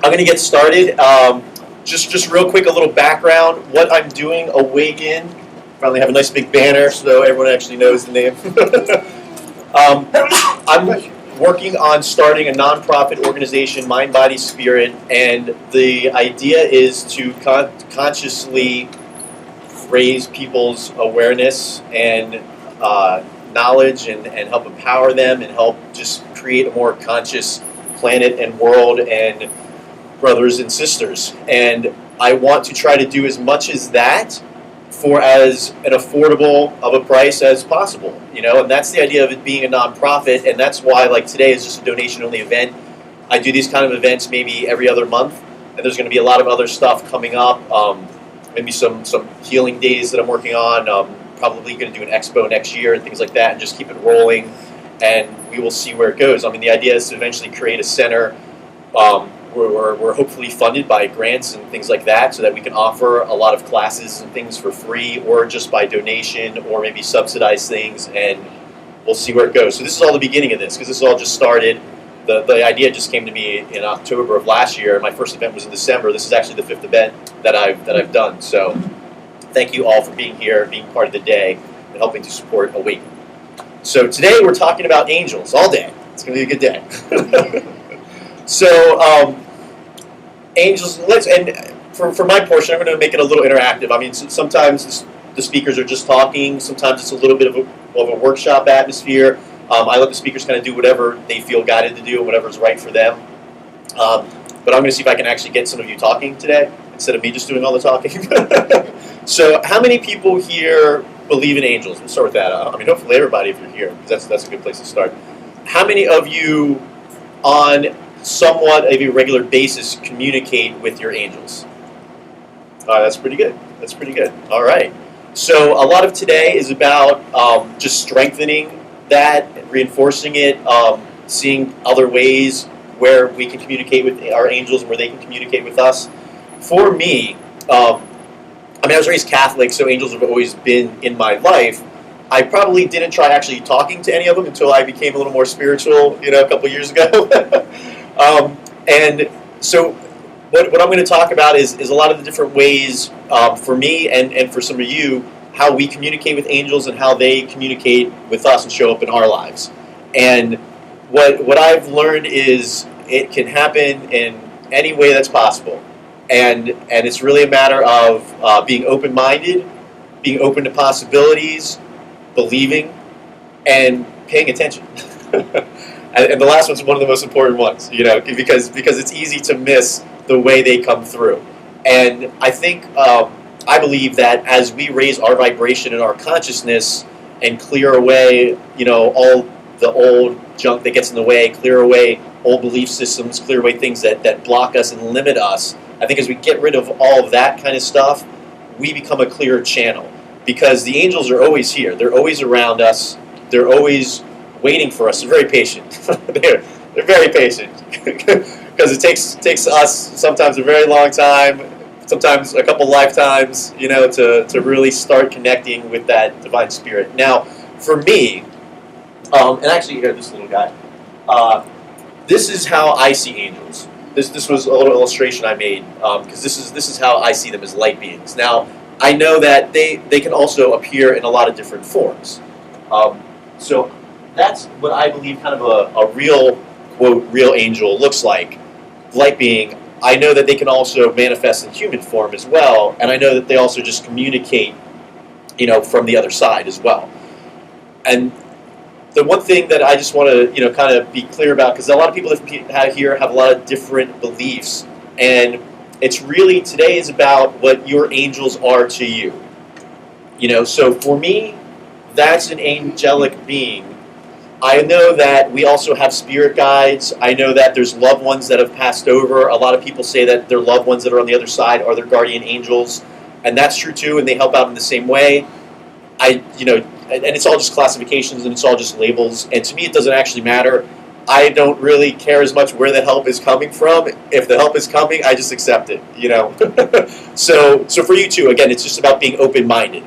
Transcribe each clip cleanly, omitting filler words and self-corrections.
I'm going to get started. Just real quick, a little background. What I'm doing, Awaken. Finally have a nice big banner so everyone actually knows the name. I'm working on starting a nonprofit organization, Mind, Body, Spirit, and the idea is to consciously raise people's awareness and knowledge and help empower them and help just create a more conscious planet and world and brothers and sisters. And I want to try to do as much as that for as an affordable of a price as possible, and that's the idea of it being a nonprofit, and that's why like today is just a donation-only event. I do these kind of events maybe every other month, and there's going to be a lot of other stuff coming up, maybe some healing days that I'm working on, probably going to do an expo next year and things like that, and just keep it rolling, and we will see where it goes. I mean, the idea is to eventually create a center where we're hopefully funded by grants and things like that so that we can offer a lot of classes and things for free or just by donation or maybe subsidize things, and we'll see where it goes. So this is all the beginning of this because this all just started. The idea just came to me in October of last year. My first event was in December. This is actually the 5th event that I've done. So thank you all for being here, being part of the day, and helping to support Awaken. So today we're talking about angels all day. It's going to be a good day. So angels, for my portion, I'm going to make it a little interactive. I mean, sometimes the speakers are just talking. Sometimes it's a little bit of a workshop atmosphere. I let the speakers kind of do whatever they feel guided to do and whatever's right for them. But I'm going to see if I can actually get some of you talking today instead of me just doing all the talking. So how many people here believe in angels? We'll start with that. I mean, hopefully everybody if you're here, because that's a good place to start. How many of you on somewhat of a regular basis communicate with your angels? That's pretty good. That's pretty good. All right. So a lot of today is about just strengthening that, reinforcing it, seeing other ways where we can communicate with our angels and where they can communicate with us. For me, I was raised Catholic, so angels have always been in my life. I probably didn't try actually talking to any of them until I became a little more spiritual, a couple years ago. And so what I'm going to talk about is a lot of the different ways for me and for some of you, how we communicate with angels and how they communicate with us and show up in our lives. And what I've learned is it can happen in any way that's possible. And it's really a matter of being open-minded, being open to possibilities, believing, and paying attention. And the last one's one of the most important ones, because it's easy to miss the way they come through. And I think, I believe that as we raise our vibration and our consciousness and clear away, all the old junk that gets in the way, clear away old belief systems, clear away things that block us and limit us, I think as we get rid of all of that kind of stuff, we become a clearer channel. Because the angels are always here. They're always around us. They're always waiting for us. They're very patient. they're very patient. Because it takes us sometimes a very long time, sometimes a couple lifetimes, to really start connecting with that divine spirit. Now, for me, and actually here, this little guy, this is how I see angels. This was a little illustration I made, because this is how I see them as light beings. Now, I know that they can also appear in a lot of different forms. So that's what I believe kind of a real, quote, real angel looks like. Light being, I know that they can also manifest in human form as well, and I know that they also just communicate, from the other side as well. And the one thing that I just want to, kind of be clear about, because a lot of people here have a lot of different beliefs, and it's really, today is about what your angels are to you. So for me, that's an angelic being. I know that we also have spirit guides. I know that there's loved ones that have passed over. A lot of people say that their loved ones that are on the other side are their guardian angels, and that's true too, and they help out in the same way. And it's all just classifications and it's all just labels, and to me it doesn't actually matter. I don't really care as much where the help is coming from. If the help is coming, I just accept it, So for you too, again, it's just about being open-minded.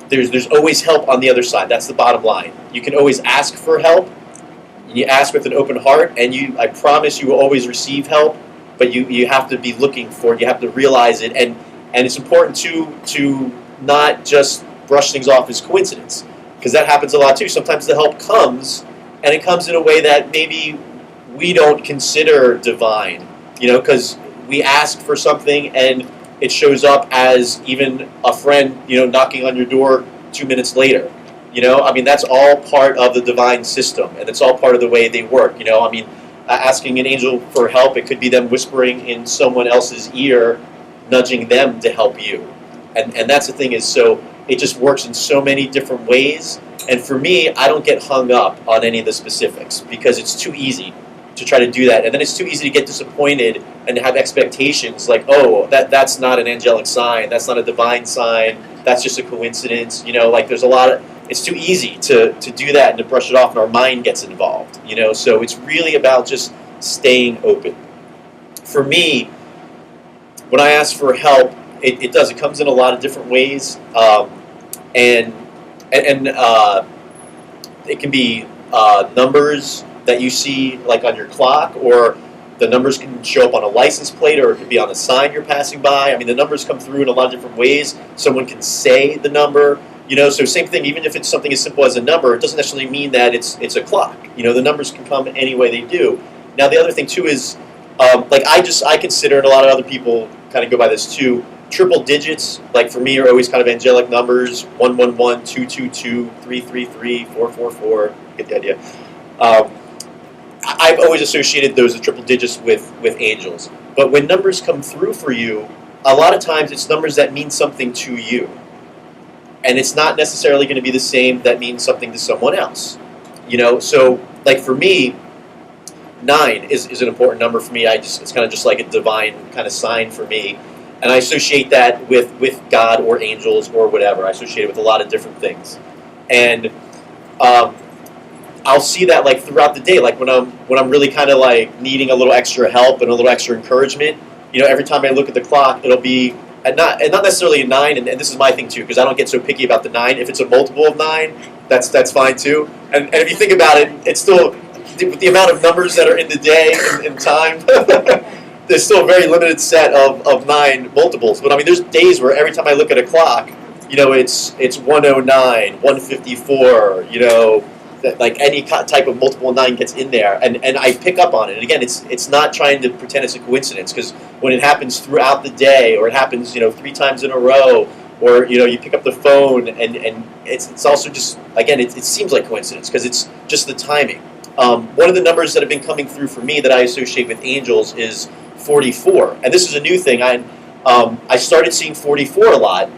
There's always help on the other side. That's the bottom line. You can always ask for help, You ask with an open heart, and I promise you will always receive help. But you have to be looking for it. You have to realize it, and it's important to not just brush things off as coincidence, because that happens a lot too. Sometimes the help comes, and it comes in a way that maybe we don't consider divine, because we ask for something and it shows up as even a friend, knocking on your door 2 minutes later. That's all part of the divine system, and it's all part of the way they work. Asking an angel for help, it could be them whispering in someone else's ear, nudging them to help you. And that's the thing is, so it just works in so many different ways. And for me, I don't get hung up on any of the specifics because it's too easy to try to do that. And then it's too easy to get disappointed and to have expectations like, oh, that's not an angelic sign, that's not a divine sign, that's just a coincidence. There's a lot of, it's too easy to do that and to brush it off, and our mind gets involved. So it's really about just staying open. For me, when I ask for help, it comes in a lot of different ways, and it can be numbers that you see like on your clock, or the numbers can show up on a license plate, or it could be on a sign you're passing by. The numbers come through in a lot of different ways. Someone can say the number. So same thing, even if it's something as simple as a number, it doesn't necessarily mean that it's a clock. The numbers can come any way they do. Now, the other thing, too, is, I consider, and a lot of other people kind of go by this, too, triple digits, like for me, are always kind of angelic numbers, 111, 222, 333, 444, get the idea. I've always associated those as triple digits with angels. But when numbers come through for you, a lot of times it's numbers that mean something to you. And it's not necessarily going to be the same that means something to someone else. So like for me, 9 is an important number for me. It's kind of just like a divine kind of sign for me. And I associate that with God or angels or whatever. I associate it with a lot of different things. And I'll see that like throughout the day, like when I'm really kind of like needing a little extra help and a little extra encouragement. Every time I look at the clock, it'll be and not necessarily a 9, and this is my thing too, because I don't get so picky about the 9. If it's a multiple of 9, that's fine too. And if you think about it, it's still, with the amount of numbers that are in the day and time, there's still a very limited set of 9 multiples. But there's days where every time I look at a clock, it's 109, 154, like any type of multiple 9 gets in there, and I pick up on it. And again, it's not trying to pretend it's a coincidence, because when it happens throughout the day, or it happens 3 times in a row, or you pick up the phone, and it's also just, again, it seems like coincidence because it's just the timing. One of the numbers that have been coming through for me that I associate with angels is 44, and this is a new thing. I started seeing 44 a lot.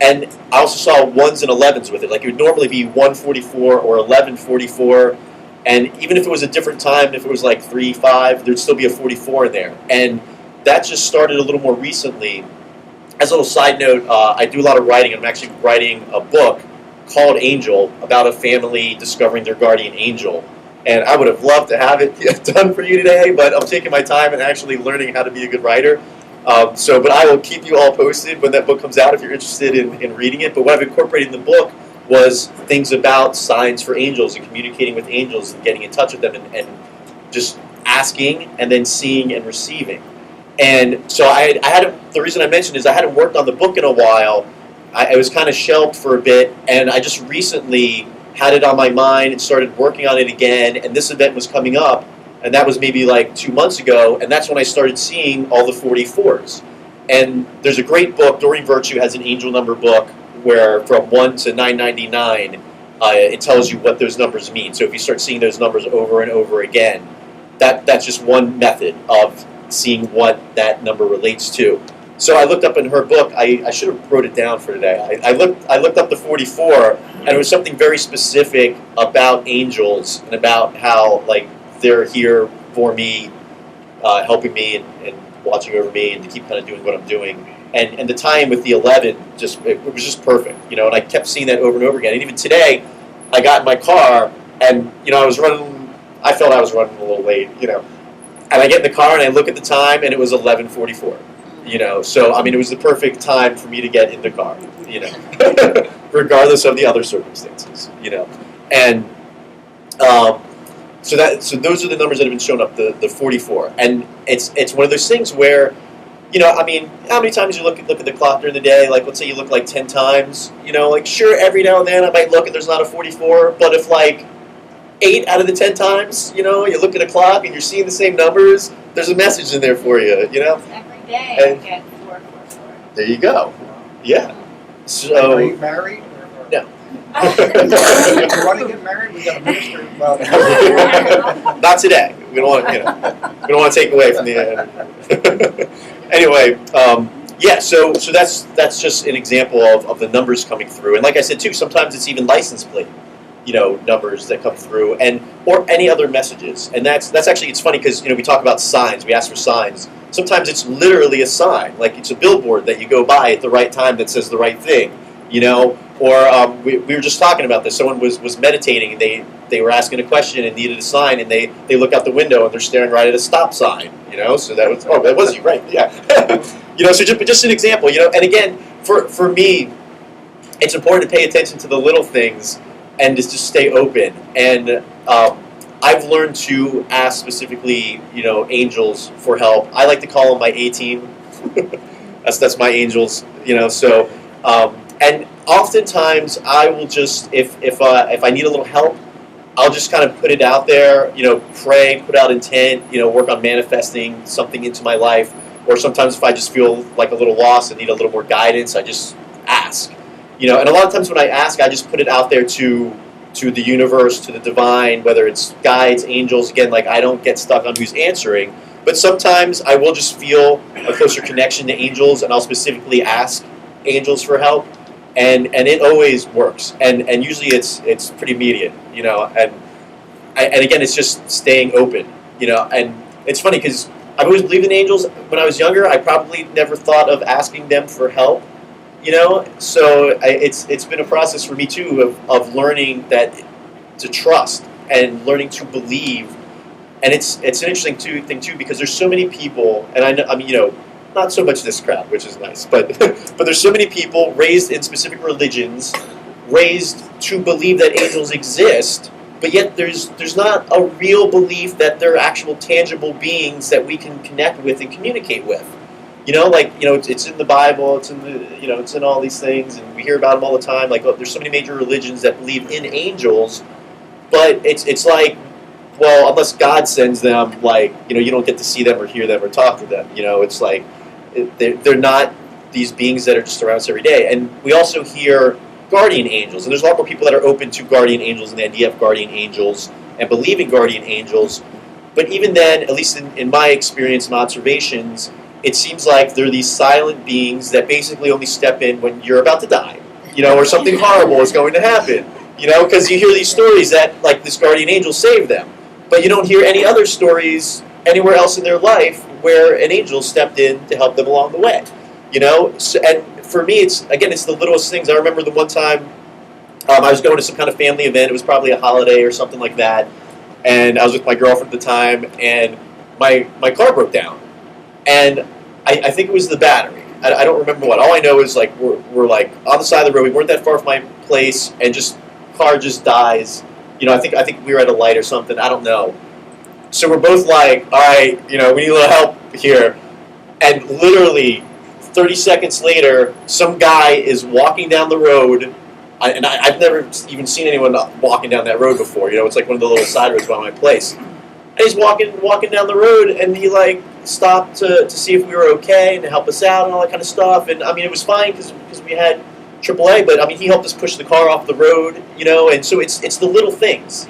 And I also saw 1s and 11s with it. Like it would normally be 144 or 1144. And even if it was a different time, if it was like 3, 5, there'd still be a 44 in there. And that just started a little more recently. As a little side note, I do a lot of writing. I'm actually writing a book called Angel, about a family discovering their guardian angel. And I would have loved to have it done for you today, but I'm taking my time and actually learning how to be a good writer. But I will keep you all posted when that book comes out if you're interested in reading it. But what I've incorporated in the book was things about signs for angels and communicating with angels and getting in touch with them and just asking and then seeing and receiving. And so the reason I mentioned is I hadn't worked on the book in a while. I was kind of shelved for a bit, and I just recently had it on my mind and started working on it again, and this event was coming up. And that was maybe like 2 months ago, and that's when I started seeing all the 44s. And there's a great book, Doreen Virtue has an angel number book, where from 1 to 999, it tells you what those numbers mean. So if you start seeing those numbers over and over again, that's just one method of seeing what that number relates to. So I looked up in her book, I should have wrote it down for today. I looked up the 44, and it was something very specific about angels and about how, like, they're here for me, helping me and watching over me, and to keep kind of doing what I'm doing. And the tie-in with the 11, it was just perfect, and I kept seeing that over and over again. And even today, I got in my car, and I felt I was running a little late, and I get in the car and I look at the time, and it was 11:44, So it was the perfect time for me to get in the car, regardless of the other circumstances, And So those are the numbers that have been shown up, the 44, and it's one of those things where, I mean, how many times you look at the clock during the day? Like, let's say you look like 10 times. Like, sure, every now and then I might look and there's not a 44, but if like 8 out of the 10 times, you look at a clock and you're seeing the same numbers, there's a message in there for you. Every day I get 444. There you go. Yeah. So. Are you married? No. If you want to get married, we got a minister. Well, not today. We don't want to take away from the. Anyway, yeah. So that's just an example of the numbers coming through, and like I said too, sometimes it's even license plate, numbers that come through, or any other messages, and that's actually, it's funny because we talk about signs. We ask for signs. Sometimes it's literally a sign, like it's a billboard that you go by at the right time that says the right thing, Or we were just talking about this. Someone was meditating and they were asking a question and needed a sign, and they look out the window and they're staring right at a stop sign. So that was you, right? Yeah. So just an example. And again, for me, it's important to pay attention to the little things and just to stay open. And I've learned to ask specifically, angels for help. I like to call them my A-team. that's my angels. So. And oftentimes I will just, if I need a little help, I'll just kind of put it out there, pray, put out intent, work on manifesting something into my life. Or sometimes if I just feel like a little lost and need a little more guidance, I just ask. And a lot of times when I ask, I just put it out there to the universe, to the divine, whether it's guides, angels. Again, like I don't get stuck on who's answering. But sometimes I will just feel a closer connection to angels, and I'll specifically ask angels for help. And it always works, and usually it's pretty immediate, and again it's just staying open, and it's funny because I've always believed in angels. When I was younger, I probably never thought of asking them for help, so it's been a process for me too of learning that to trust and learning to believe, and it's an interesting thing too because there's so many people, and I mean not so much this crowd, which is nice, but there's so many people raised in specific religions, raised to believe that angels exist, but yet there's not a real belief that they're actual tangible beings that we can connect with and communicate with. It's in the Bible, it's in the it's in all these things, and we hear about them all the time. Like, there's so many major religions that believe in angels, but it's like, well, unless God sends them, like, you don't get to see them or hear them or talk to them. It's like they're not these beings that are just around us every day. And we also hear guardian angels, and there's a lot more people that are open to guardian angels and the idea of guardian angels and believe in guardian angels. But even then, at least in my experience and observations, it seems like they're these silent beings that basically only step in when you're about to die, or something horrible is going to happen, because you hear these stories that, like, this guardian angel saved them. But you don't hear any other stories anywhere else in their life where an angel stepped in to help them along the way. So, and for me, it's the littlest things. I remember the one time I was going to some kind of family event. It was probably a holiday or something like that. And I was with my girlfriend at the time, and my car broke down. And I think it was the battery. I don't remember what. All I know is, like, we're like on the side of the road. We weren't that far from my place, and car just dies. I think we were at a light or something. I don't know. So we're both like, all right, we need a little help here. And literally 30 seconds later, some guy is walking down the road. I've never even seen anyone walking down that road before. It's like one of the little side roads by my place. And he's walking down the road, and he, like, stopped to see if we were okay and to help us out and all that kind of stuff. And, I mean, it was fine because we had AAA, but, I mean, he helped us push the car off the road, and so it's the little things,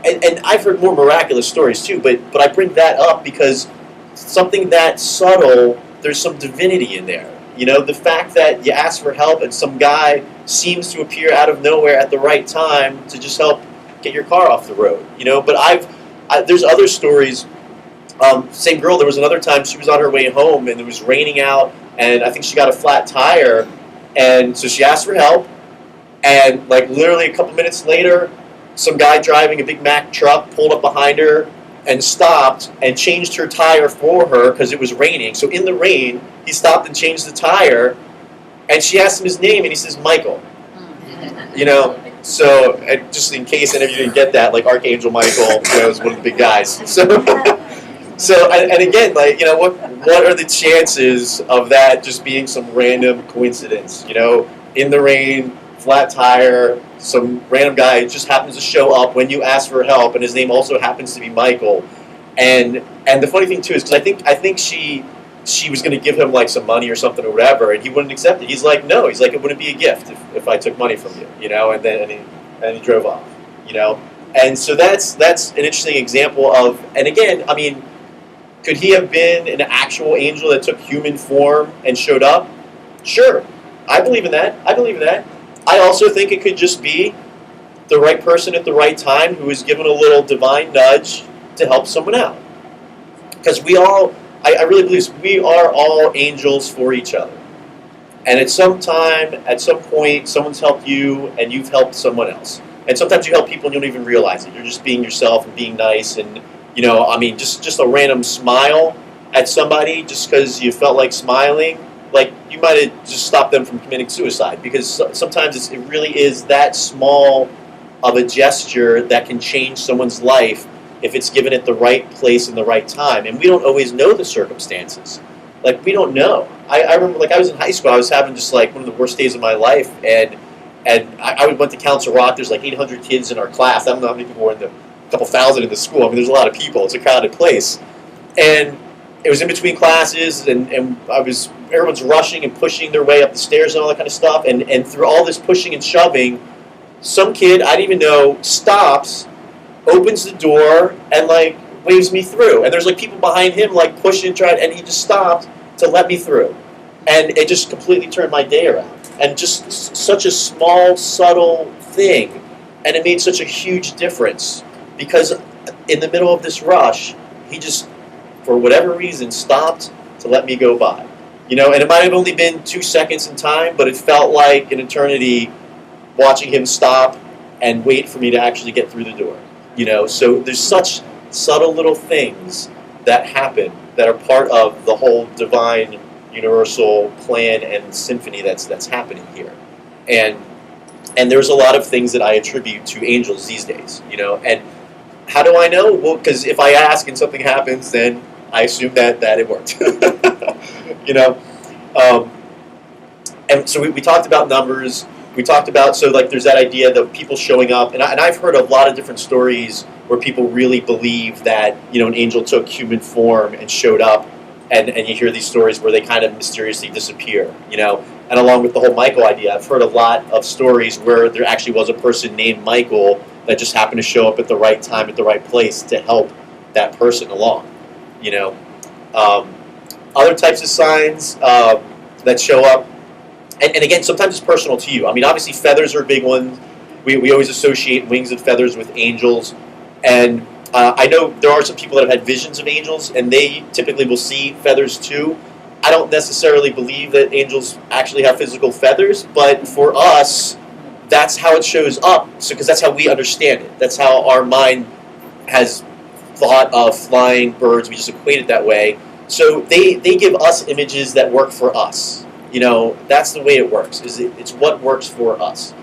And I've heard more miraculous stories too, but I bring that up because something that subtle, there's some divinity in there. The fact that you ask for help and some guy seems to appear out of nowhere at the right time to just help get your car off the road. But there's other stories. Same girl, there was another time she was on her way home and it was raining out, and I think she got a flat tire, and so she asked for help, and like literally a couple minutes later, some guy driving a Big Mac truck pulled up behind her and stopped and changed her tire for her because it was raining. So in the rain, he stopped and changed the tire, and she asked him his name, and he says, Michael. So, and just in case any of you didn't get that, like Archangel Michael, is one of the big guys. So, and again, like, what are the chances of that just being some random coincidence? In the rain, flat tire, some random guy just happens to show up when you ask for help, and his name also happens to be Michael. And the funny thing too is because I think she was going to give him like some money or something or whatever, and he wouldn't accept it. He's like, no. He's like, it wouldn't be a gift if I took money from you, And then he drove off, And so that's an interesting example of. And again, I mean, could he have been an actual angel that took human form and showed up? Sure, I believe in that. I also think it could just be the right person at the right time who was given a little divine nudge to help someone out. Because I really believe we are all angels for each other. And at some point, someone's helped you and you've helped someone else. And sometimes you help people and you don't even realize it. You're just being yourself and being nice. And, just a random smile at somebody just because you felt like smiling, like you might have just stopped them from committing suicide. Because sometimes it really is that small of a gesture that can change someone's life if it's given at the right place and the right time. And we don't always know the circumstances. Like, we don't know. I remember, like, I was in high school, I was having just, like, one of the worst days of my life, and I went to Council Rock. There's, like, 800 kids in our class. I don't know how many people were in a couple thousand in the school. I mean, there's a lot of people. It's a crowded place. And it was in between classes, and everyone's rushing and pushing their way up the stairs and all that kind of stuff, and through all this pushing and shoving, some kid, I didn't even know, stops, opens the door, and, like, waves me through. And there's, like, people behind him, like, pushing, and he just stopped to let me through. And it just completely turned my day around. And just such a small, subtle thing. And it made such a huge difference. Because in the middle of this rush, he just, for whatever reason, stopped to let me go by. And it might have only been 2 seconds in time, but it felt like an eternity watching him stop and wait for me to actually get through the door. So there's such subtle little things that happen that are part of the whole divine universal plan and symphony that's happening here. And there's a lot of things that I attribute to angels these days, And how do I know? Well, because if I ask and something happens, then I assume that it worked. And so we talked about numbers. We talked about, there's that idea of people showing up. And I've heard a lot of different stories where people really believe that, an angel took human form and showed up. And you hear these stories where they kind of mysteriously disappear, And along with the whole Michael idea, I've heard a lot of stories where there actually was a person named Michael that just happened to show up at the right time, at the right place to help that person along, Other types of signs that show up, and again, sometimes it's personal to you. I mean, obviously feathers are a big one. We always associate wings and feathers with angels. And I know there are some people that have had visions of angels, and they typically will see feathers too. I don't necessarily believe that angels actually have physical feathers, but for us, that's how it shows up. So, because that's how we understand it. That's how our mind has thought of flying birds. We just equate it that way. So they give us images that work for us. That's the way it works. It's what works for us.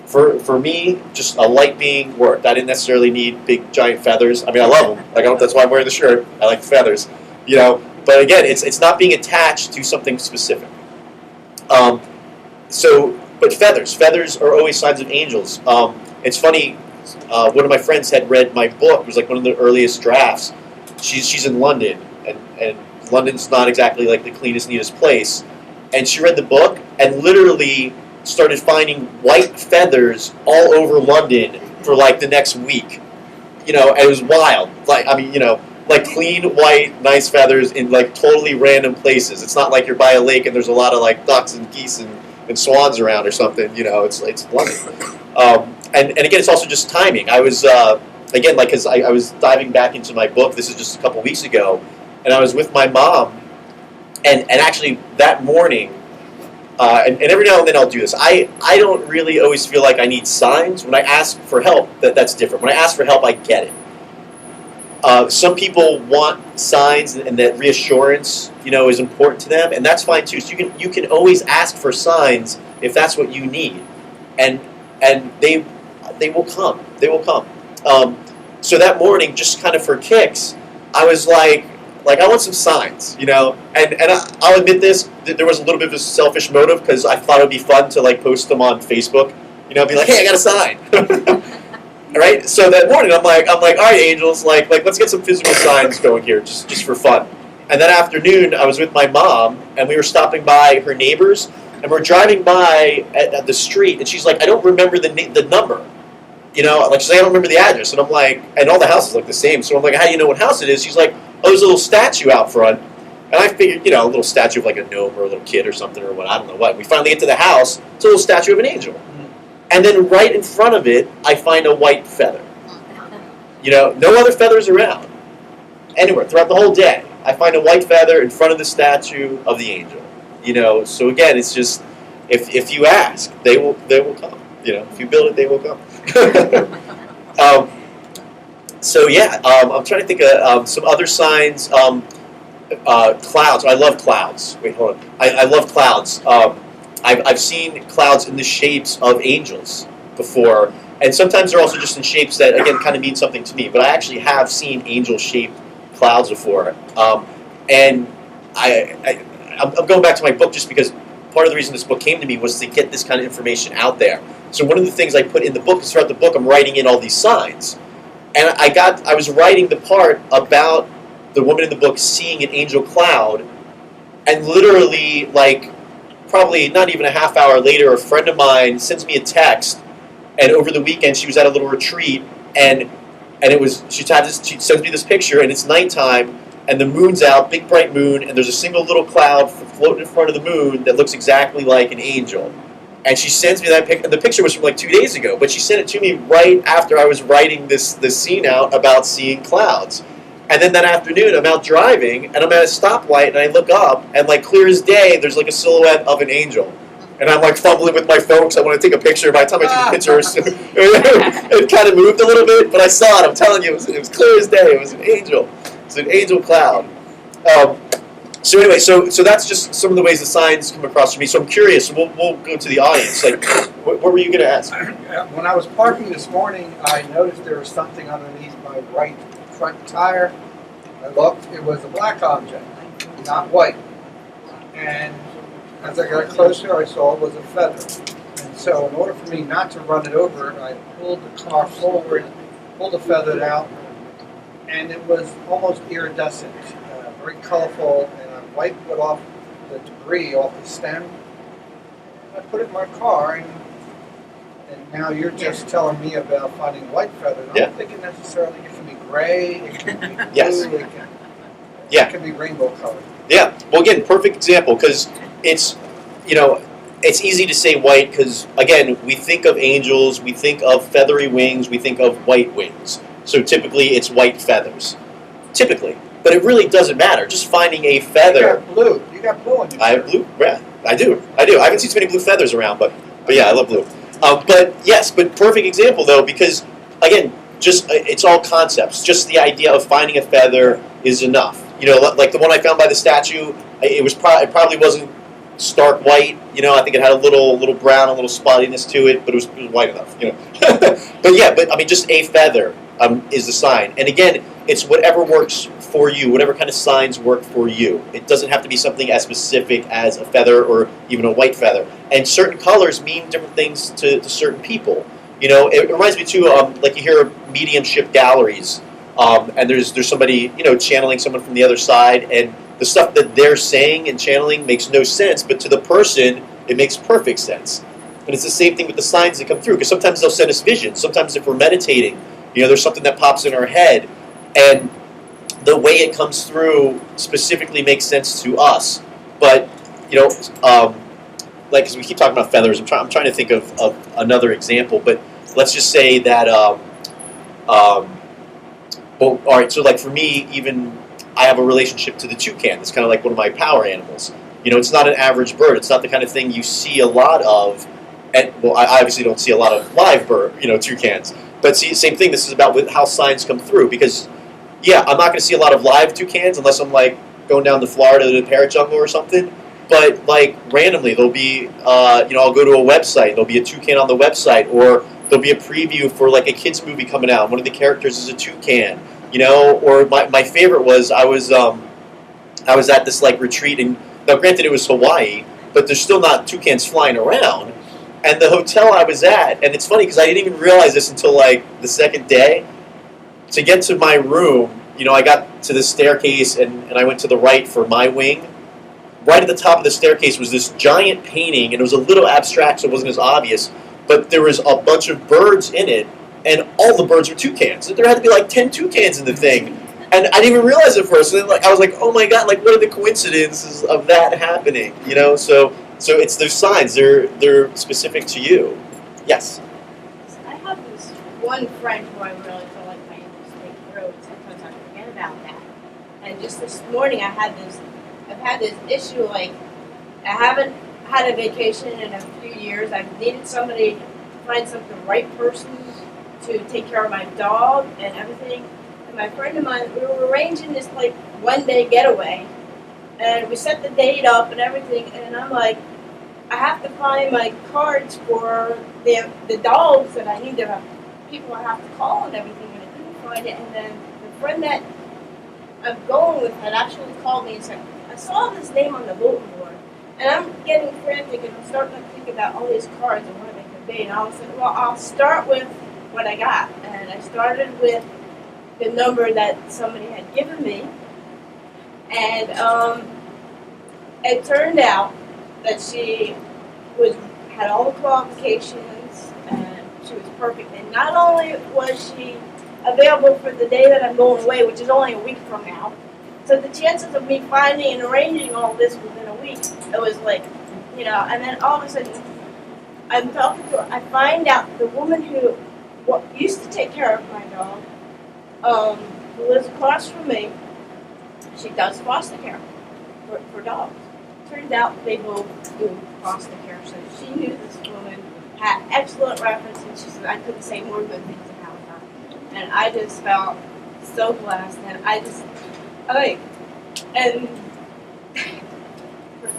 For me, just a light being worked. I didn't necessarily need big giant feathers. I mean, I love them. That's why I'm wearing the shirt. I like the feathers. But again, it's not being attached to something specific. But feathers are always signs of angels. It's funny. One of my friends had read my book. It was like one of the earliest drafts. She's in London, and London's not exactly like the cleanest, neatest place. And she read the book and literally started finding white feathers all over London for like the next week. And it was wild. Like clean, white, nice feathers in like totally random places. It's not like you're by a lake and there's a lot of like ducks and geese and swans around or something. It's London. And again, it's also just timing. I was again, like, because I was diving back into my book. This is just a couple weeks ago, and I was with my mom. And actually, that morning, and every now and then I'll do this. I don't really always feel like I need signs. When I ask for help, that's different. When I ask for help, I get it. Some people want signs, and that reassurance, is important to them, and that's fine too. So you can always ask for signs if that's what you need. And and they will come. They will come. So that morning, just kind of for kicks, I was like I want some signs, and I'll admit this, there was a little bit of a selfish motive because I thought it would be fun to post them on Facebook, be like, hey, I got a sign. Right? So that morning, I'm like, all right, angels, let's get some physical signs going here, just for fun. And that afternoon, I was with my mom, and we were stopping by her neighbors, and we're driving by at the street, and she's like, I don't remember the number. She's like, I don't remember the address. And I'm like, and all the houses look the same. So I'm like, how do you know what house it is? She's like, oh, there's a little statue out front. And I figured, a little statue of a gnome or a little kid or something or what, I don't know what. We finally get to the house, it's a little statue of an angel. And then right in front of it, I find a white feather. No other feathers around. Anywhere, throughout the whole day, I find a white feather in front of the statue of the angel. So again, it's just, if you ask, they will come. If you build it, they will come. I'm trying to think of some other signs. Clouds. I love clouds. Wait, hold on. I love clouds. I've seen clouds in the shapes of angels before, and sometimes they're also just in shapes that, again, kind of mean something to me. But I actually have seen angel-shaped clouds before, and I'm going back to my book just because part of the reason this book came to me was to get this kind of information out there. So one of the things I put in the book is throughout the book I'm writing in all these signs, and I was writing the part about the woman in the book seeing an angel cloud, and literally probably not even a half hour later, a friend of mine sends me a text, and over the weekend she was at a little retreat, and it was she sends me this picture, and it's nighttime, and the moon's out, big bright moon, and there's a single little cloud floating in front of the moon that looks exactly like an angel. And she sends me that picture, and the picture was from 2 days ago, but she sent it to me right after I was writing this scene out about seeing clouds. And then that afternoon, I'm out driving, and I'm at a stoplight, and I look up, and clear as day, there's a silhouette of an angel. And I'm fumbling with my phone because I want to take a picture. By the time I took the picture, it kind of moved a little bit, but I saw it. I'm telling you, it was clear as day. It was an angel. It's an angel cloud. So anyway, so that's just some of the ways the signs come across for me. So I'm curious. We'll go to the audience. What were you going to ask? When I was parking this morning, I noticed there was something underneath my right front tire. I looked. It was a black object, not white. And as I got closer, I saw it was a feather. And so in order for me not to run it over, I pulled the car forward, pulled the feather out, and it was almost iridescent, very colorful, and I wiped it off the debris off the stem. And I put it in my car, and now you're just telling me about finding white feathers. I'm not thinking necessarily it can be gray, it can be blue, it can be rainbow colored. Yeah, well again, perfect example, because it's easy to say white because, again, we think of angels, we think of feathery wings, we think of white wings. So typically it's white feathers. Typically. But it really doesn't matter. Just finding a feather. You got blue on your I have blue. Yeah, I do. I haven't seen too many blue feathers around, but yeah, I love blue. But perfect example though, because again, it's all concepts. Just the idea of finding a feather is enough. Like the one I found by the statue, it probably wasn't stark white. I think it had a little brown, a little spottiness to it, but it was white enough. But I mean, just a feather is the sign. And again, it's whatever works for you, whatever kind of signs work for you. It doesn't have to be something as specific as a feather or even a white feather. And certain colors mean different things to certain people. It reminds me too, like you hear mediumship galleries, and there's somebody, channeling someone from the other side, and the stuff that they're saying and channeling makes no sense, but to the person, it makes perfect sense. And it's the same thing with the signs that come through, because sometimes they'll send us visions. Sometimes if we're meditating, there's something that pops in our head, and the way it comes through specifically makes sense to us. But, because we keep talking about feathers, I'm trying to think of another example, but let's just say that, all right, so for me, even I have a relationship to the toucan. It's kind of like one of my power animals. It's not an average bird. It's not the kind of thing you see a lot of. And I obviously don't see a lot of live toucans. But see, same thing. This is about how signs come through. Because, I'm not going to see a lot of live toucans unless I'm going down to Florida to the parrot jungle or something. but like randomly there'll be I'll go to a website, there'll be a toucan on the website, or there'll be a preview for like a kids movie coming out. One of the characters is a toucan, or my favorite was I was at this like retreat, and now granted it was Hawaii, but there's still not toucans flying around. And the hotel I was at, and it's funny because I didn't even realize this until like the second day. To get to my room, I got to the staircase and I went to the right for my wing. Right at the top of the staircase was this giant painting, and it was a little abstract, so it wasn't as obvious. But there was a bunch of birds in it, and all the birds were toucans. There had to be like 10 toucans in the thing, and I didn't even realize it first. And then, I was like, oh my god, what are the coincidences of that happening? So it's those signs. They're specific to you. Yes. I have this one friend who I really feel like my angels take through. Sometimes I forget about that. And just this morning, I've had this issue. Like, I haven't had a vacation in a few years. I've needed somebody to find the right person to take care of my dog and everything. And my friend of mine, we were arranging this one-day getaway, and we set the date up and everything. And I'm like, I have to find my cards for the dogs that I need to have, people I have to call and everything, and I couldn't find it. And then the friend that I'm going with had actually called me and said, I saw this name on the bulletin board, and I'm getting frantic, and I'm starting to think about all these cards and what they could be. And I said, well, I'll start with what I got. And I started with the number that somebody had given me, and it turned out that she had all the qualifications, and she was perfect. And not only was she available for the day that I'm going away, which is only a week from now, so the chances of me finding and arranging all this within a week, it was like, and then all of a sudden, I'm talking to her, I find out the woman who used to take care of my dog, who lives across from me, she does foster care for dogs. Turns out they both do foster care, so she knew this woman, had excellent references. She said I couldn't say more good things about her, and I just felt so blessed. And and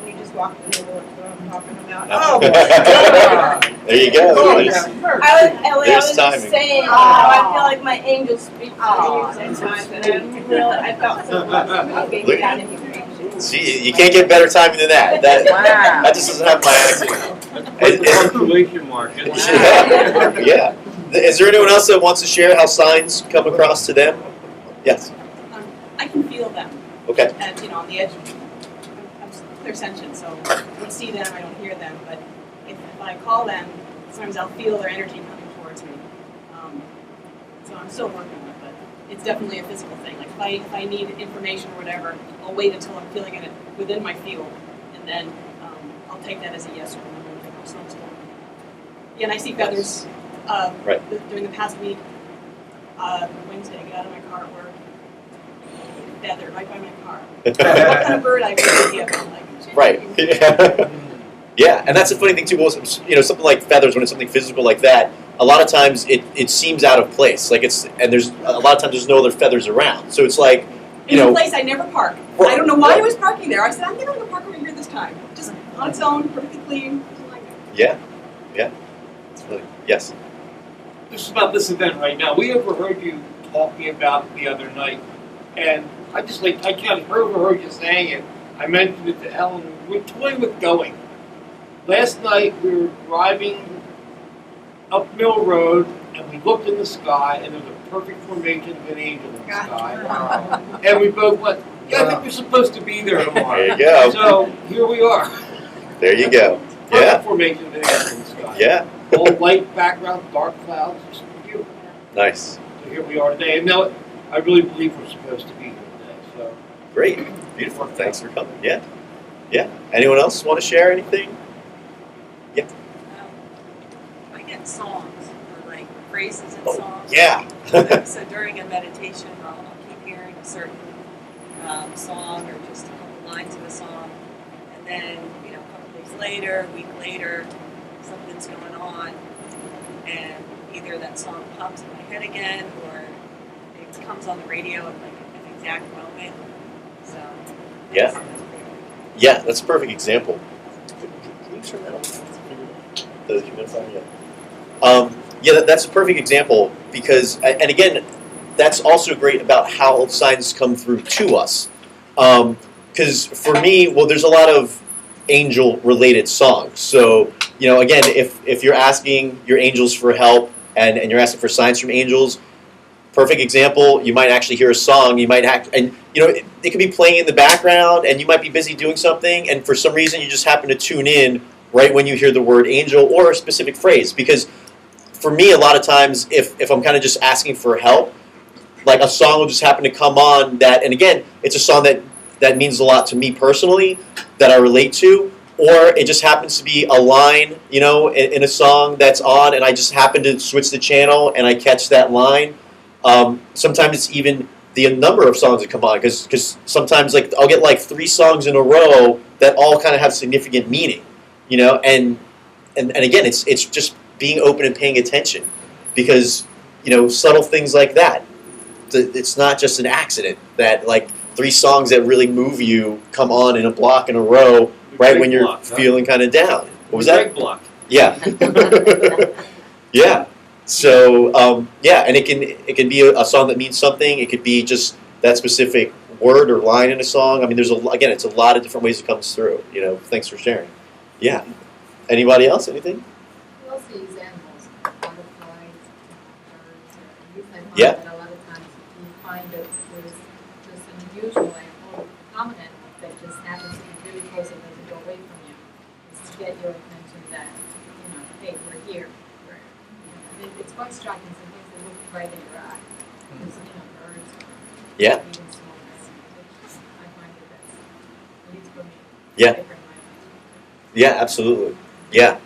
you just walked in the door, what I'm talking about. Oh my God! There you go. I was just saying, I feel like my angels speak to me sometimes, and I felt so blessed being down in here. See, you can't get better timing than that. That just doesn't happen by accident. Punctuation mark. Yeah. Is there anyone else that wants to share how signs come across to them? Yes. I can feel them. Okay. And on the edge of clairsentient, so I don't see them, I don't hear them, but if I call them, sometimes I'll feel their energy coming towards me. So I'm still working on it, but it's definitely a physical thing. Like if I need information or whatever, I'll wait until I'm feeling it within my field, and then I'll take that as a yes or no. Yeah, and I see feathers. During the past week, Wednesday, I got out of my car at work, feather right by my car. What kind of bird I really idea. I'm like, right. Yeah, and that's the funny thing too. Something like feathers, when it's something physical like that, a lot of times it seems out of place. There's a lot of times there's no other feathers around, so it's like in a place I never park. I don't know why I was parking there. I said I'm going to park over here this time, just on its own, perfectly clean. Yeah. It's really yes. This is about this event right now. We overheard you talking about it the other night, and I kind of overheard you saying it. I mentioned it to Ellen. We're toying with going. Last night we were driving up Mill Road, and we looked in the sky, and there was a perfect formation of an angel in the sky. And we both went, I think we're supposed to be there tomorrow. There you go. So here we are. There you go. Perfect formation of an angel in the sky. Yeah. All light background, dark clouds, just beautiful. Nice. So here we are today. And now I really believe we're supposed to be here today. So great. Beautiful. Thanks for coming. Yeah. Anyone else want to share anything? Yeah. I get songs, or phrases and songs. Yeah. So during a meditation, I'll keep hearing a certain song or just a couple lines of a song, and then a couple days later, a week later, something's going on, and either that song pops in my head again, or it comes on the radio at an exact moment. So yeah. Yeah, that's a perfect example. Can you turn that off? The humidifier, yeah. That's a perfect example because, and again, that's also great about how signs come through to us. Because for me, well, there's a lot of angel-related songs. So, again, if you're asking your angels for help and you're asking for signs from angels, perfect example, you might actually hear a song, you might act, and it could be playing in the background, and you might be busy doing something, and for some reason you just happen to tune in right when you hear the word angel or a specific phrase. Because for me, a lot of times, if I'm kind of just asking for help, like a song will just happen to come on that, and again, it's a song that means a lot to me personally, that I relate to, or it just happens to be a line, in a song that's on, and I just happen to switch the channel and I catch that line. Sometimes it's even the number of songs that come on, because sometimes like I'll get like 3 songs in a row that all kind of have significant meaning, and again, it's just being open and paying attention, because subtle things like that. It's not just an accident that like 3 songs that really move you come on in a block in a row right when you're feeling kind of down. What was that? Block. Yeah. Yeah. So and it can be a song that means something. It could be just that specific word or line in a song. I mean, it's a lot of different ways it comes through. Thanks for sharing. Yeah. Anybody else? Anything? We also use animals, butterflies, birds, and these I find Yeah. that a lot of times you find that there's just an unusual animal, common animal that just happens to be really close and doesn't go away from you. It's to get your attention that, hey, we're here. It's quite striking. Sometimes they look right in your eye. There's, birds, Yeah. even small birds. I find that that's, at least for me, Yeah. different in my life. Yeah, absolutely. Yeah,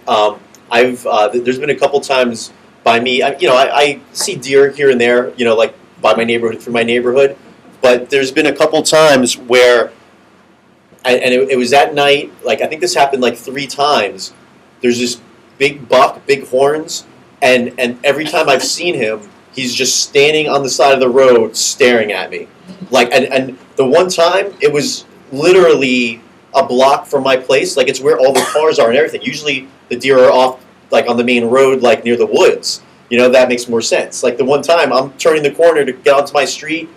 I've there's been a couple times by me. I see deer here and there. Like by my neighborhood, through my neighborhood. But there's been a couple times where, and it was at night. Like I think this happened like 3 times. There's this big buck, big horns, and every time I've seen him, he's just standing on the side of the road staring at me. Like and the one time it was literally a block from my place. Like it's where all the cars are and everything. Usually the deer are off like on the main road, like near the woods. That makes more sense. Like the one time I'm turning the corner to get onto my street,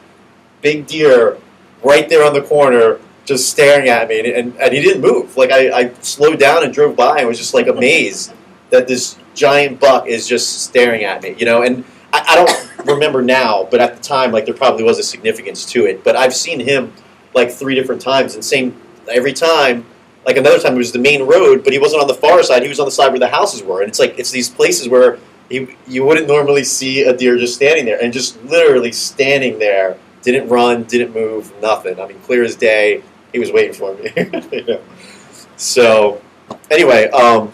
big deer right there on the corner just staring at me, and he didn't move. Like I slowed down and drove by and was just like amazed that this giant buck is just staring at me. And I don't remember now, but at the time, like there probably was a significance to it. But I've seen him like 3 different times, and every time, like another time it was the main road, but he wasn't on the far side, he was on the side where the houses were. And it's these places where you wouldn't normally see a deer just standing there, and just literally standing there, didn't run, didn't move, nothing. I mean, clear as day, he was waiting for me. So, anyway, I'm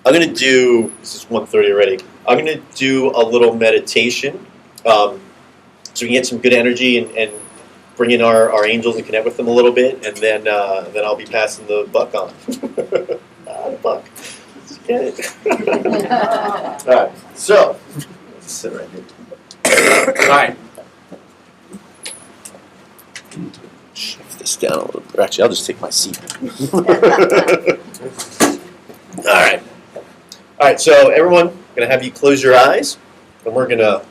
going to do, this is 1:30 already, I'm going to do a little meditation, so we can get some good energy and bring in our angels and connect with them a little bit, and then I'll be passing the buck on. The buck. Let's get it. All right. So, let's sit right here. All right. Shift this down a little bit. Actually, I'll just take my seat. All right. All right. So, everyone, I'm gonna have you close your eyes, and we're gonna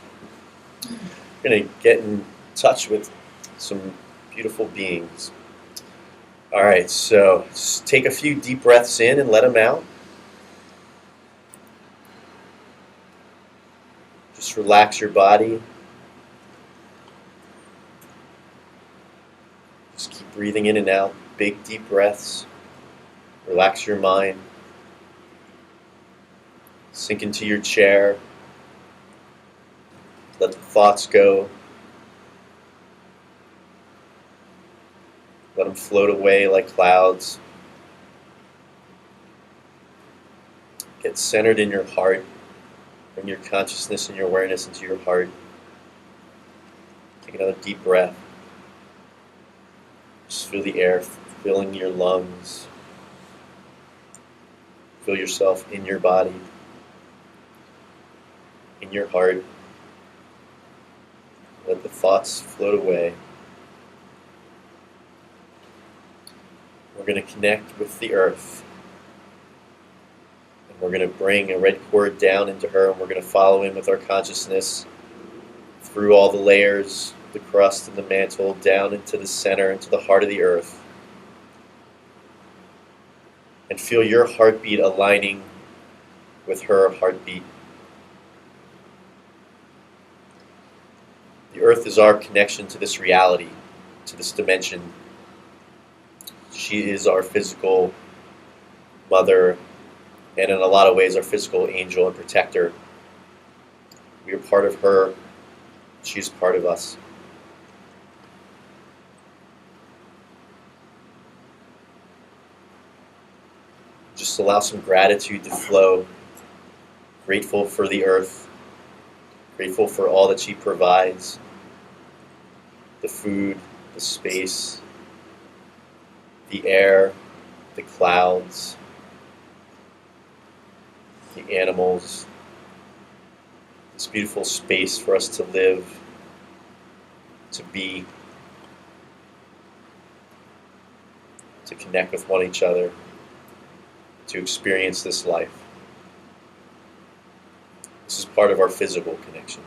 get in touch with some beautiful beings. All right, so just take a few deep breaths in and let them out. Just relax your body. Just keep breathing in and out, big deep breaths. Relax your mind. Sink into your chair. Let the thoughts go. Let them float away like clouds. Get centered in your heart. Bring your consciousness and your awareness into your heart. Take another deep breath. Just feel the air filling your lungs. Feel yourself in your body, in your heart. Let the thoughts float away. We're going to connect with the earth. And we're going to bring a red cord down into her, and we're going to follow in with our consciousness through all the layers, the crust and the mantle, down into the center, into the heart of the earth. And feel your heartbeat aligning with her heartbeat. The earth is our connection to this reality, to this dimension. She is our physical mother, and in a lot of ways our physical angel and protector. We are part of her. She's part of us. Just allow some gratitude to flow. Grateful for the earth. Grateful for all that she provides. The food, the space, the air, the clouds, the animals, this beautiful space for us to live, to be, to connect with one each other, to experience this life. This is part of our physical connection.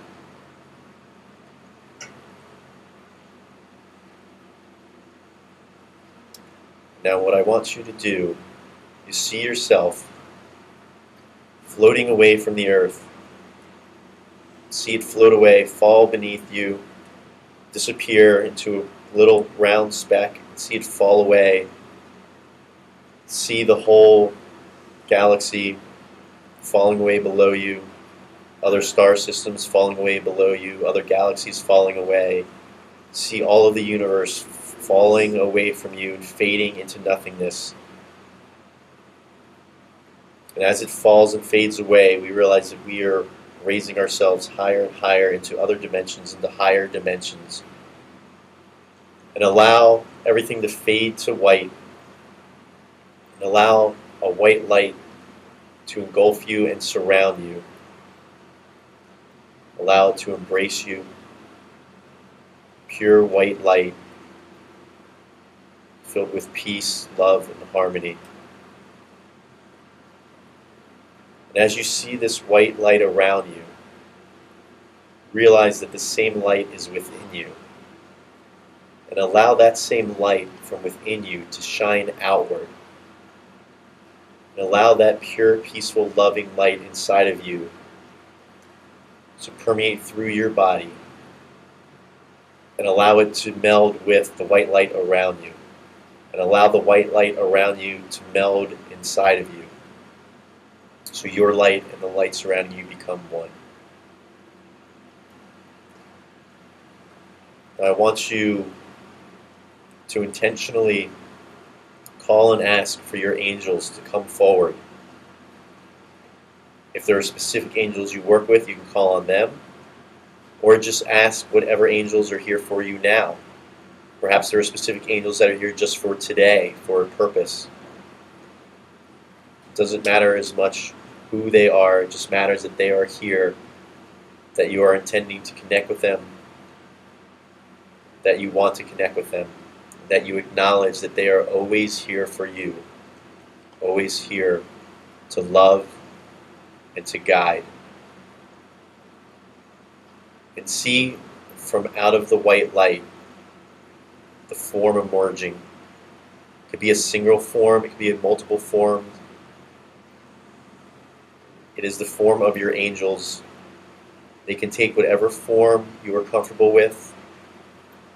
Now what I want you to do is see yourself floating away from the earth. See it float away, fall beneath you, disappear into a little round speck. See it fall away. See the whole galaxy falling away below you, other star systems falling away below you, other galaxies falling away. See all of the universe falling away from you and fading into nothingness. And as it falls and fades away, we realize that we are raising ourselves higher and higher into other dimensions, into higher dimensions. And allow everything to fade to white. And allow a white light to engulf you and surround you. Allow it to embrace you. Pure white light, filled with peace, love, and harmony. And as you see this white light around you, realize that the same light is within you. And allow that same light from within you to shine outward. And allow that pure, peaceful, loving light inside of you to permeate through your body. And allow it to meld with the white light around you. And allow the white light around you to meld inside of you. So your light and the light surrounding you become one. I want you to intentionally call and ask for your angels to come forward. If there are specific angels you work with, you can call on them. Or just ask whatever angels are here for you now. Perhaps there are specific angels that are here just for today, for a purpose. It doesn't matter as much who they are, it just matters that they are here, that you are intending to connect with them, that you want to connect with them, that you acknowledge that they are always here for you, always here to love and to guide. And see from out of the white light the form emerging. It could be a single form, it could be a multiple forms. It is the form of your angels. They can take whatever form you are comfortable with,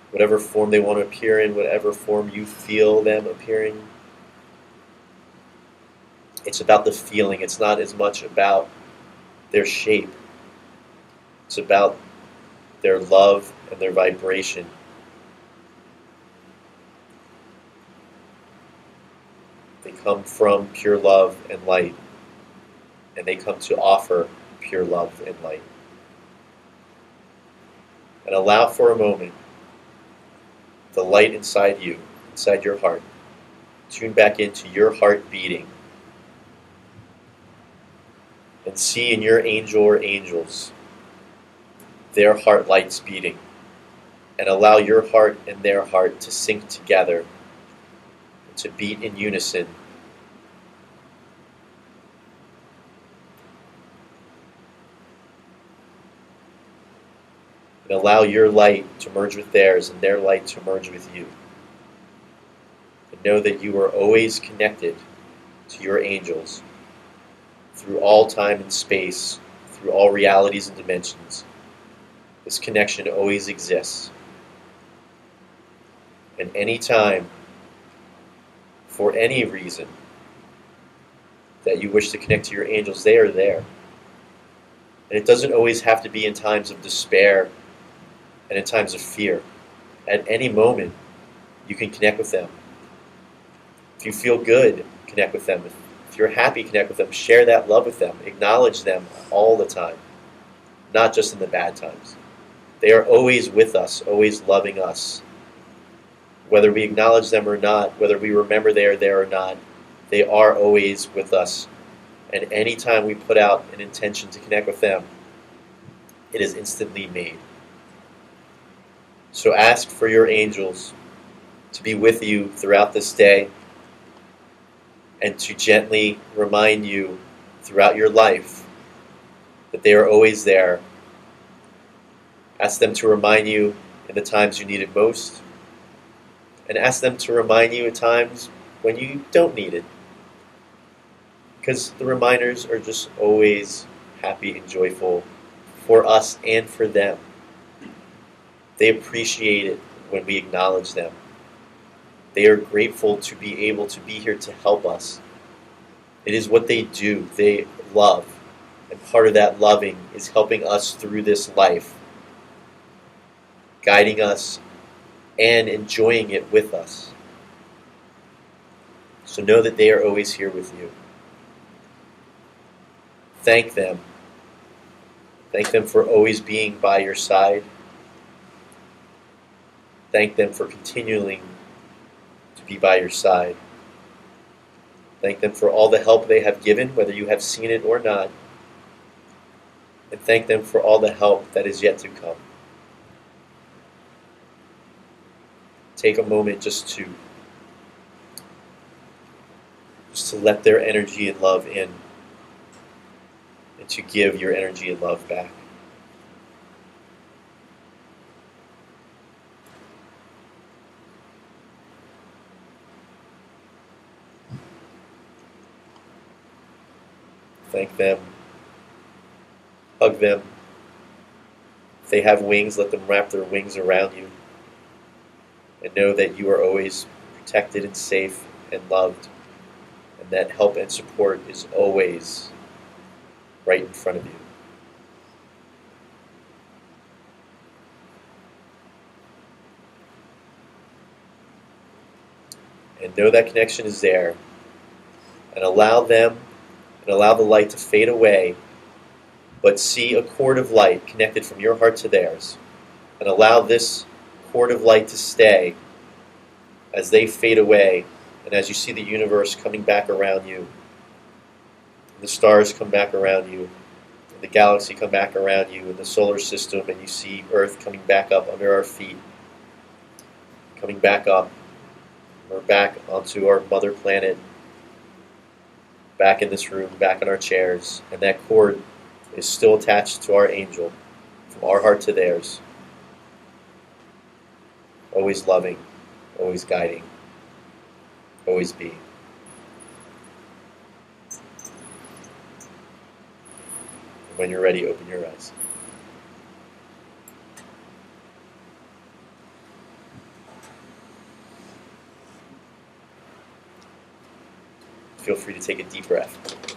whatever form they want to appear in, whatever form you feel them appearing. It's about the feeling. It's not as much about their shape. It's about their love and their vibration. They come from pure love and light, and they come to offer pure love and light. And allow for a moment the light inside you, inside your heart. Tune back into your heart beating. And see in your angel or angels their heart lights beating. And allow your heart and their heart to sync together. to beat in unison. And allow your light to merge with theirs and their light to merge with you. And know that you are always connected to your angels through all time and space, through all realities and dimensions. This connection always exists. And any time, for any reason, that you wish to connect to your angels, they are there. And it doesn't always have to be in times of despair and in times of fear. At any moment, you can connect with them. If you feel good, connect with them. If you're happy, connect with them. Share that love with them. Acknowledge them all the time, not just in the bad times. They are always with us, always loving us. Whether we acknowledge them or not, whether we remember they are there or not, they are always with us. And anytime we put out an intention to connect with them, it is instantly made. So ask for your angels to be with you throughout this day and to gently remind you throughout your life that they are always there. Ask them to remind you in the times you need it most, and ask them to remind you at times when you don't need it. Because the reminders are just always happy and joyful for us and for them. They appreciate it when we acknowledge them. They are grateful to be able to be here to help us. It is what they do. They love. And part of that loving is helping us through this life, guiding us and enjoying it with us. So know that they are always here with you. Thank them. Thank them for always being by your side. Thank them for continuing to be by your side. Thank them for all the help they have given, whether you have seen it or not. And thank them for all the help that is yet to come. Take a moment just to let their energy and love in, and to give your energy and love back. Thank them. Hug them. If they have wings, let them wrap their wings around you. And know that you are always protected and safe and loved. And that help and support is always right in front of you. And know that connection is there. And allow them and allow the light to fade away, but see a cord of light connected from your heart to theirs. And allow this cord of light to stay as they fade away, and as you see the universe coming back around you, the stars come back around you, and the galaxy come back around you, and the solar system, and you see Earth coming back up under our feet, coming back up. We're back onto our mother planet, back in this room, back in our chairs, and that cord is still attached to our angel, from our heart to theirs. Always loving, always guiding, always being. And when you're ready, open your eyes. Feel free to take a deep breath.